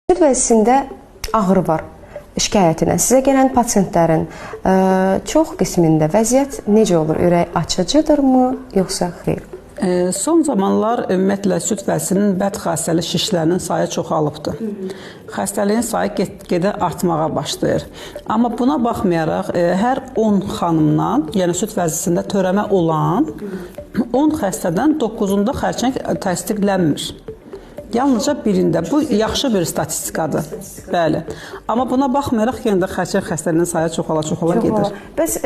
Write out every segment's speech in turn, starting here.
Süd vəzisində ağrı var şikayətinə. Sizə gələn pasiyentlərin çox qismində vəziyyət necə olur? Ürək açıcıdırmı, yoxsa xeyr? Son zamanlar ümumiyyətlə süd vəzisinin bədxassəli şişlərinin sayı çoxalıbdır. Xəstəliyin sayı get-gedə artmağa başlayır. Amma buna baxmayaraq, hər 10 xanımdan, yəni süd vəzisində törəmə olan 10 xəstədən 9-unda xərçəng təsdiqlənmir. Yalnızca birində. Bu yaxşı bir statistikadır. Bəli. Amma buna baxmayaraq yenə də xərçəng xəstəliyinin sayı çoxala gedir. Bəs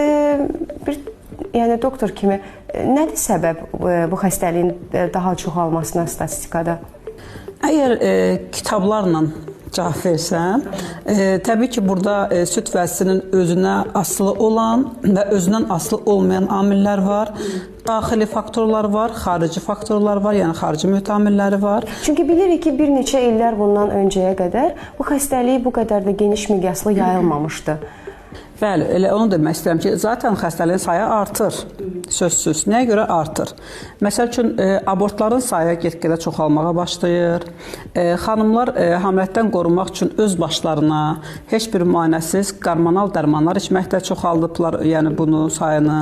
yəni doktor kimi nədir səbəb bu xəstəliyin daha çoxalmasına statistikada? Əgər kitablarla cavab versəm, təbii ki, burada süd vəzisinin özünə asılı olan və özündən asılı olmayan amillər var. Daxili faktorlar var, xarici faktorlar var, yəni xarici mühit amilləri var. Çünki bilirik ki, bir neçə illər bundan öncəyə qədər bu xəstəlik bu qədər də geniş miqyaslı yayılmamışdı. Bəli, elə onu demək istəyirəm ki, zaten xəstəliyin sayı artır, sözsüz. Nəyə görə artır? Məsəl üçün, abortların sayı get-gedə çoxalmağa başlayır. Xanımlar hamiləlikdən qorunmaq üçün öz başlarına heç bir müayinəsiz hormonal dərmanlar içməkdə çoxaldıblar, yəni bunun sayını.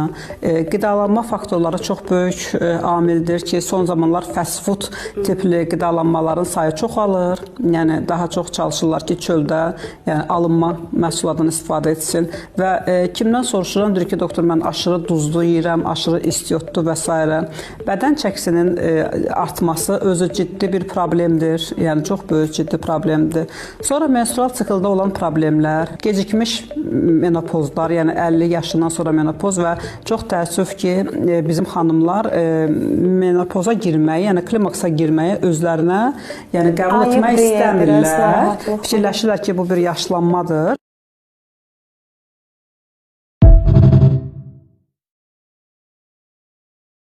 Qidalanma faktorları çox böyük amildir ki, son zamanlar fast food tipli qidalanmaların sayı çoxalır. Yəni, daha çox çalışırlar ki, çöldə alınma məhsulatından istifadə etsin. Və kimdən soruşuramdır ki, doktor, mən aşırı duzlu yeyirəm, aşırı istiyotlu və s. Bədən çəkisinin artması özü ciddi bir problemdir, yəni çox böyük ciddi problemdir. Sonra menstrual sikldə olan problemlər, gecikmiş menopozlar, yəni 50 yaşından sonra menopoz və çox təəssüf ki, bizim xanımlar menopoza girməyi, yəni klimaksa girməyi özlərinə qəbul etmək istəmirlər. Fikirləşirlər ki, bu bir yaşlanmadır.